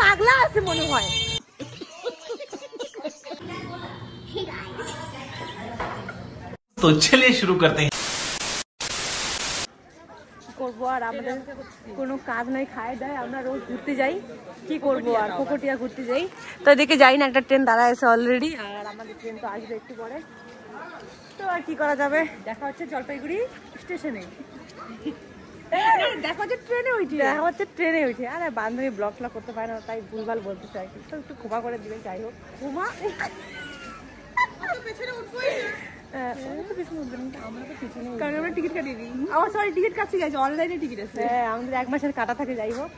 পাগলা আছে মনে হয়। तो चलिए शुरू करते हैं। করবো আর আমাদের কোনো কাজ নাই, খায় দেয়, আমরা রোজ ঘুরতে যাই, কি করবো আর কোকোটিয়া ঘুরতে যাই। তো এদিকে যাই না, একটা ট্রেন দাঁড়ায় আছে অলরেডি, আর আমাদের ট্রেন তো আসবে একটু পরে। তো আর কি করা যাবে, দেখা হচ্ছে জলপাইগুড়ি স্টেশনে, দেখা হচ্ছে ট্রেনে উঠে। আরে বান্ধবী ব্লগ ফ্লগ করতে পারে না, তাই ভুলভাল বলতে চাই, তো একটু ক্ষমা করে দিবেন। যাই হোক, ক্ষমা। আমাদের 1 মাসের কাটা থাকে। যাই হোক,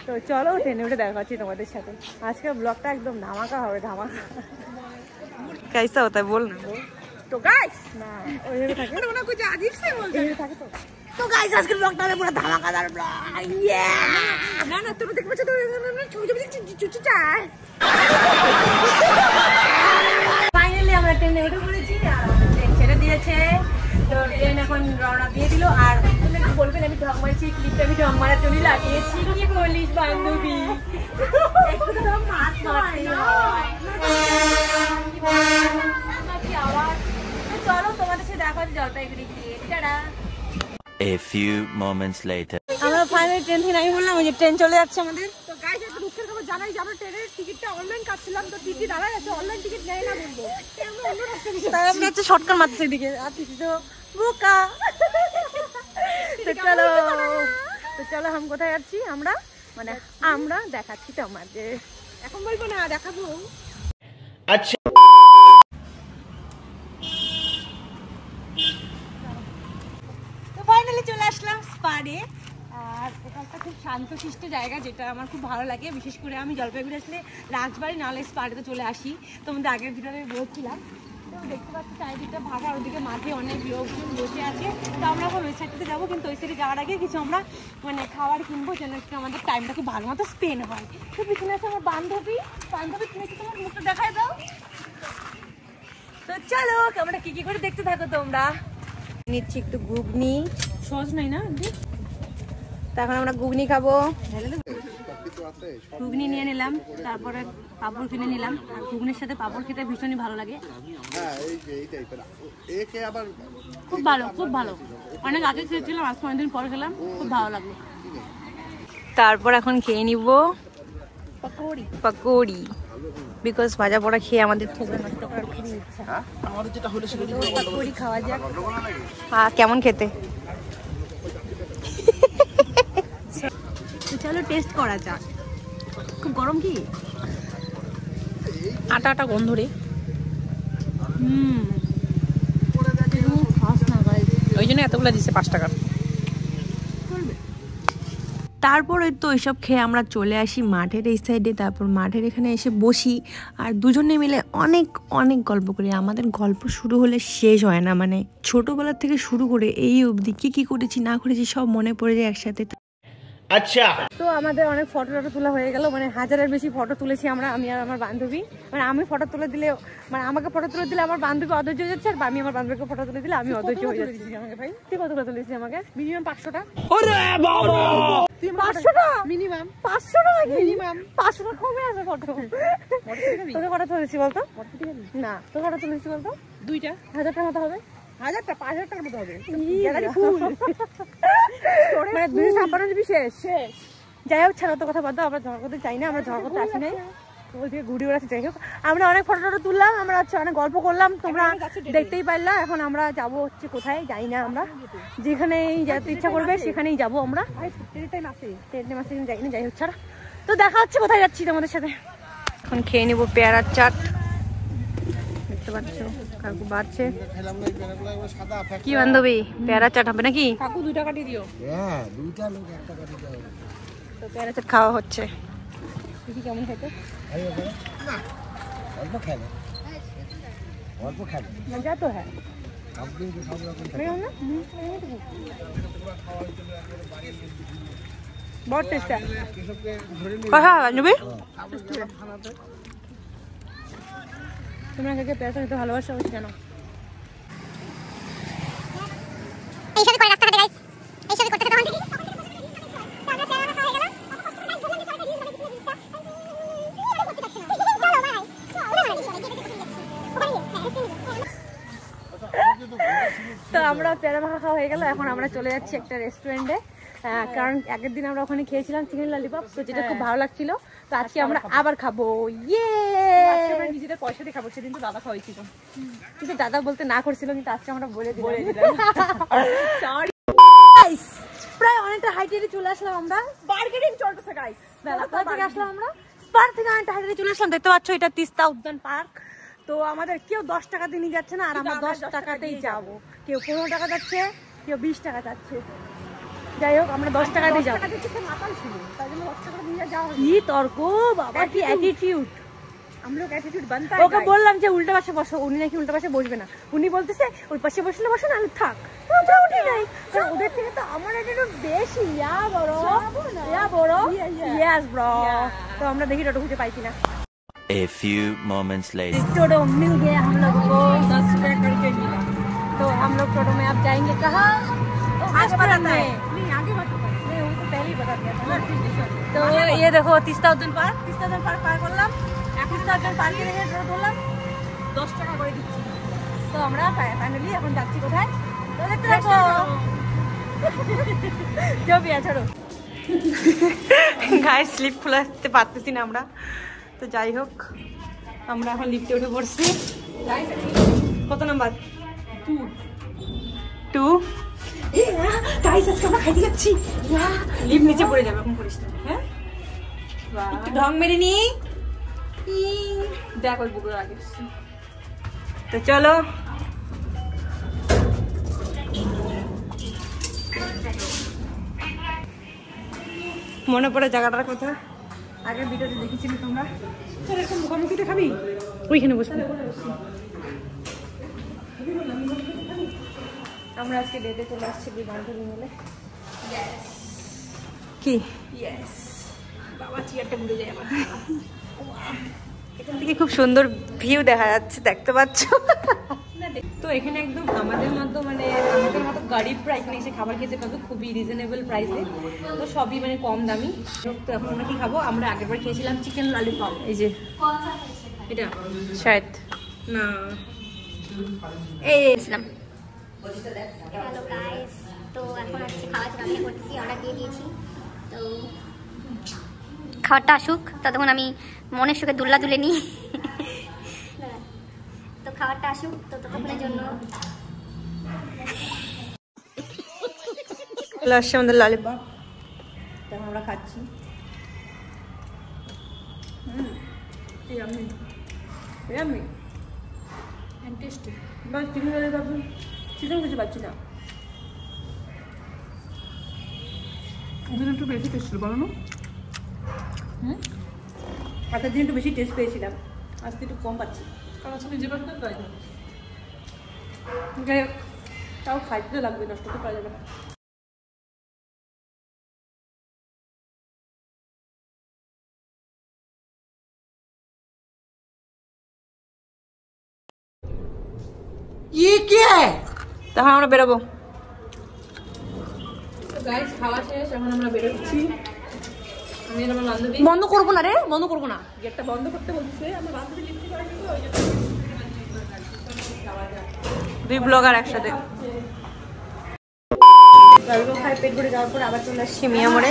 তো চলো ট্রেনে উঠে দেখা হচ্ছে তোমাদের সাথে। আজকের ব্লগটা একদম ধামাকা হবে, ধামাকা। कैसा होता है बोल ना। तो गाइस ना ওইভাবে থাকে না, कुछ अजीब से बोलते हैं থাকে তো। तो गाइस আজকের ব্লগটা হবে পুরো ধামাকাদার ব্লগ। না না তুমি দেখতে পাচ্ছ তো, ছবি চুচু চাই। ফাইনালি আমরা ট্রেনে উঠে পড়েছি, আর ট্রেন ছেড়ে দিয়েছে। তো ট্রেন এখন রওনা দিয়ে দিল। আর তুমি একটু বলবেন, আমি ঢং মারছি, ক্লিপটা আমি ঢং মারার জন্যই লাগিয়েছি। কি বলিস বান্ধবী, একটু তো মারতেই হয়। চলো তোমাদের সাথে দেখা হচ্ছে জলপাইগুড়ি গিয়ে। Tata. A few moments later. আমরা ফাইনালি ট্রেন থেকে নামি বললাম, ওই যে ট্রেন চলে যাচ্ছে আমাদের। তো গাইস একটা দুঃখের খবর জানাই যে আমরা ট্রেনের টিকিটটা অনলাইন কাটছিলাম, তো টিকিট দাঁড়ায় আছে, অনলাইন টিকিট নেয় না বলবো। আমরা অন্য রাস্তা দিয়ে, তাই আমরা হচ্ছে শর্টকাট মারতেছি এদিকে, আর টিকিট তো বোকা। তো চলো हम কোথায় যাচ্ছি, আমরা মানে আমরা দেখাচ্ছি তোমাদের। এখন বলবো না, দেখাবো। अच्छा ফাইনালি চলে আসলাম স্পারে। আর এটা একটা খুব শান্তশিষ্ট জায়গা, যেটা আমার খুব ভালো লাগে। বিশেষ করে আমি জলপাইগুড়ি আসলে রাজবাড়ি নাহলে স্পারেতে চলে আসি। তোমাদের আগের ভিডিওতে বলছিলাম। তো দেখতে পাচ্ছি চারিদিকটা ভাগা, ওদিকে মাঠে অনেক লোকজন বসে আছে। তো আমরা এখন ওই সাইডটাতে যাবো, কিন্তু ওই সাইডে যাওয়ার আগে কিছু আমরা মানে খাবার কিনবো, যেন একটু আমাদের টাইমটা খুব ভালো মতো স্পেন্ড হয়। তো পিছনে আছে আমার বান্ধবী। তুমি কি তোমার মুখটা দেখায় দাও। তো চলো আমরা কি করে দেখতে থাকো তোমরা। নিচ্ছি একটু ঘুগনি, সস নাই না, তো এখন আমরা ঘুগনি খাবো। ঘুগনি নিয়ে নিলাম, তারপরে পাপড় কিনে নিলাম। আর ঘুগনির সাথে পাপড় খেতে ভীষণই ভালো লাগে। খুব ভালো, খুব ভালো। অনেক আগে খেয়েছিলাম, আজকে অনেকদিন পরে খেলাম, খুব ভালো লাগলো। তারপর এখন খেয়ে নিব পকোড়ি, বিকজ ভাজা পোড়া খেয়ে আমাদের খুব নষ্ট করার খুবই ইচ্ছা। পকোড়ি খাওয়া যাক। হ্যাঁ, কেমন খেতে, চলো টেস্ট করা যাক। খুব গরম কি, আটা আটা গন্ধ রে। ওই জন্য এতগুলো দিচ্ছে 5 টাকা। তারপর তো ওইসব খেয়ে আমরা চলে আসি মাঠের এই সাইডে। তারপর মাঠের এখানে এসে বসি, আর দুজনে মিলে অনেক অনেক গল্প করি। আমাদের গল্প শুরু হলে শেষ হয় না, মানে ছোটবেলা থেকে শুরু করে এই অবধি কি করেছি না করেছি সব মনে পড়ে যায় একসাথে। अच्छा তো আমাদের অনেক ফটো তোলা হয়ে গেল, মানে 1000-এর বেশি ফটো তুলেছি আমরা, আমি আর আমার বান্ধবী। মানে আমি ফটো তুলে দিলে, মানে আমাকে ফটো তুলে দিলে আমার বান্ধবী অধৈর্য হয়ে যাচ্ছে, আর আমি আমার বান্ধবীকে ফটো তুলে দিলে আমি অধৈর্য হয়ে যাচ্ছি। আমাকে ভাই তুই কতগুলো তুলেছিস? আমাকে মিনিমাম 500টা। তুই 500টা মিনিমাম, 500 টাকা মিনিমাম, 500 টাকা কমে আছে ফটো। তোকে কটা তুলেছি বলতো? না, তোকে কটা তুলেছি বলতো? 2টা। 1000 টাকার মতো হবে। 1000টা 5000 টাকার মতো হবে। মানে 256 জিবি শেষ। যাই হোক, ছাড়া তো কথা বাদ দাও, আমরা ঝগড়া করতে চাই না, আমরা ঝগড়া করতে আসি নাই, ওইদিকে ঘুরে বেড়াচ্ছি। যাই হোক, আমরা অনেক ফটো তুললাম, আমরা হচ্ছে অনেক গল্প করলাম, তোমরা দেখতেই পারলা। এখন আমরা যাবো হচ্ছে কোথায় যাই না, আমরা যেখানেই যেতে ইচ্ছা করবে সেখানেই যাবো আমরা। যাই না, যাই হোক ছাড়া। তো দেখা হচ্ছে কোথায় যাচ্ছি তোমাদের সাথে। এখন খেয়ে নিবো পেয়ারার চাট, দেখতে পাচ্ছ কাকু বাড়ছে। কি বান্ধবী, পেয়ারা চাট হবে নাকি? কাকু 2 টাকা দিও। হ্যাঁ, 2টা লোক 1 টাকা দিতে হবে। তো পেয়ারা চাট খাওয়া হচ্ছে, দেখি কেমন খেতে। না, অল্প খাবে, অল্প খাবে, মজা তো হ্যাঁ। সব দিন তো সব রকম খাবে না। बहुत टेस्ट है। कहाँ बांधवी? তোমরা কাকে পেয়ারা খেতে ভালোবাসো জানো? এই সাথে করে রাস্তা ঘাটে গাইস, এই সাথে করতে তখন থেকে আমরা পেয়ারা খাওয়া হয়ে গেল। আমরা পেয়ারা মাখা খাওয়া হয়ে গেল। এখন আমরা চলে যাচ্ছি একটা রেস্টুরেন্টে, কারণ আগের দিন আমরা ওখানে খেয়েছিলাম চিকেন ললিপপ, তো যেটা খুব ভালো লাগছিল। তো আজকে আমরা আবার খাবো। নিজেদের পয়সা দিয়ে খাবো। সেদিন তো দাদা খাওয়াইছিল, কিন্তু দাদা বলতে না করছিল, কিন্তু আজকে আমরা বলে দিলাম। প্রায় অনেকটা হাইটে চলে আসলাম আমরা। বার্গেনিং চলতেছে গাইস। থেকে আসলাম আমরা পার্ক থেকে অনেকটা হাইটে চলে আসলাম। দেখতে পাচ্ছ এটা তিস্তা উদ্যান পার্ক। তো আমাদের কেউ 10 টাকা দিয়ে নিয়ে যাচ্ছে না, আর আমরা 10 টাকাতেই যাবো। কেউ 15 টাকা যাচ্ছে, কেউ 20 টাকা যাচ্ছে। যাই হোক আমরা 10 টাকা দিয়ে যাবো। কি তর্ক বাবা, কি অ্যাটিটিউড। ওকে বললাম যে উল্টা পাশে বসো, উনি নাকি উল্টা পাশে বসবে না। উনি বলতেছে ওই পাশে বসলে বসো, না থাক। ওদের থেকে তো আমার অ্যাটিটিউড বেশি। তো আমরা দেখি টোটো খুঁজে পাই কিনা। A few moments later. टोटो मिल गया हम लोग को, 10 रुपए करके मिला। तो हम लोग टोटो में अब जाएंगे कहाँ? तो आगे बताता है नहीं, आगे बताता है नहीं, वो तो पहले ही बता दिया था ना। तो ये देखो তিস্তা উদ্যান পার্ক পার করলাম। তিস্তা উদ্যান পার্কে দেখে টোটো ধরলাম, 10 টাকা করে দিচ্ছি। তো আমরা ফাইনালি এখন যাচ্ছি কোথায়? তো দেখতে থাকো। জবিয়া ছোড়ো গায়ে স্লিপ খুলাতে পারতেছি না আমরা। তো যাই হোক আমরা এখন লিফটে উঠে পড়ছি। কত নাম্বার? 2। গাইস আজকে আমরা খাইতে যাচ্ছি। লিফট নিচে পড়ে যাবে, এখন পড়িস না। হ্যাঁ একটু ঢং মেরে নি দেখ ওই বুকের আগে। তো চলো মনে পড়ে জায়গাটার কথা, আগের ভিডিওতে দেখেছিলে তোমরা। এরকম মুখোমুখিতে খাবি, ওইখানে বসবি। আমরা আজকে ডেটে চলে আসছি বান্ধবী মিলে। কি বাবা চেয়ারটা ঘুরে যায় আমার। এখান থেকে খুব সুন্দর ভিউ দেখা যাচ্ছে, দেখতে পাচ্ছ। তো এখানে একদম আমাদের মতো গরিব প্রাইস এসে খাবার খেতে পাবো, খুবই রিজনেবল প্রাইসে। তো সবই মানে কম দামি। তো এখন আমরা কি খাবো? আমরা আগেরবার খেয়েছিলাম চিকেন ললিপপ। এই যে এটা শায়দ না, এই ইসলাম। হ্যালো গাইস, তো এখন হচ্ছে খাওয়া রান্না করতেছি, অর্ডার দিয়ে দিয়েছি। তো খাবারটা আসুক, ততক্ষণ আমি মনের সুখে দুল্লা তুলে নিই। তো খাবারটা আসুক, তো ততক্ষণের জন্য আসছে আমাদের ললিপপ, তখন আমরা খাচ্ছি। চিকেন ললিপপ চিকেন কিছু পাচ্ছি না। একটু বেশি টেস্ট ছিল, বলো না? আগের দিন একটু বেশি টেস্ট পেয়েছিলাম, আজকে একটু কম পাচ্ছি। কারণ আজকে নিজে বাড়তে তাই যাই হোক, তাও খাইতে তো লাগবে, নষ্ট তো করা যাবে না। তখন আমরা বেরোবো। গাইস খাওয়া শেষ, এখন আমরা বেরোচ্ছি। আমি আর আমার বান্ধবী। বন্ধ করবো না রে, বন্ধ করবো না, গেটটা বন্ধ করতে বলছে। আমার বান্ধবী লিফটে করে নিল, ওই যে দুই ব্লগার একসাথে খাই। পেট ভরে যাওয়ার পর আবার চলে আসছি মিয়ামোড়ে।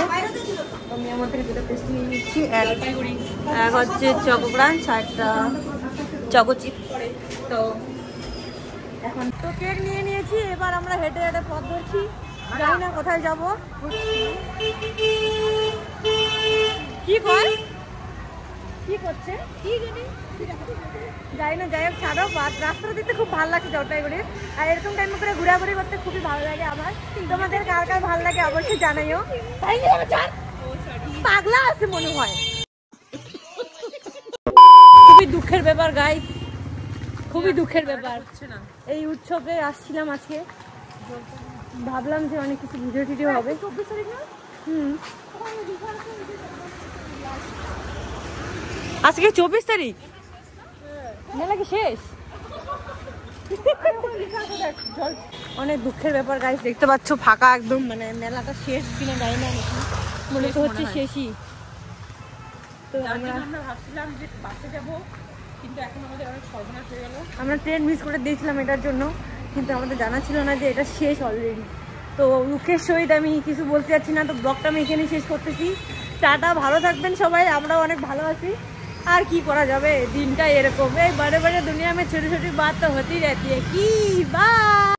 মিয়ামোড় থেকে দুটো পেস্ট নিয়ে নিচ্ছি। এক হচ্ছে চকো ক্রাঞ্চ, একটা চকো চিপ। তো এখন তো কেক নিয়ে নিয়েছি, এবার আমরা হেঁটে হেঁটে পথ ধরছি। জানি না কোথায় যাব। কি কয় কি করছে কি জানি না। যাই হোক ছাড়ো, রাস্তাটা দেখতে খুব ভালো লাগছে জলপাইগুড়ির। আর এরকম টাইমে করে ঘোরাঘুরি করতে খুবই ভালো লাগে আমার। তোমাদের কার কার ভালো লাগে অবশ্যই জানাইও। পাগলা আছে মনে হয়। খুবই দুঃখের ব্যাপার গাইস, খুবই দুঃখের ব্যাপার। এই উৎসবে আসছিলাম আজকে, ভাবলাম যে অনেক কিছু ভিডিও টিডিও হবে। 24 তারিখ না? আজকে 24 তারিখ, মেলা কি শেষ? অনেক দুঃখের ব্যাপার গাইস, দেখতে পাচ্ছ ফাঁকা একদম, মানে মেলাটা শেষ কিনা জানি না, মনে তো হচ্ছে শেষই। তো আমরা ভাবছিলাম যে বাসে যাবো, কিন্তু এখন আমাদের অনেক সর্বনাশ হয়ে গেল। আমরা ট্রেন মিস করে দিয়েছিলাম এটার জন্য, কিন্তু আমাদের জানা ছিল না যে এটা শেষ অলরেডি। তো দুঃখের সহিত আমি কিছু বলতে যাচ্ছি না, তো ব্লগটা আমি এখানেই শেষ করতেছি। টাটা, ভালো থাকবেন সবাই, আমরাও অনেক ভালো আছি। আর কি করা যাবে, দিনটা এরকম, এই বড় বড় দুনিয়া में छोटी छोटी बात तो होती रहती है। কি বা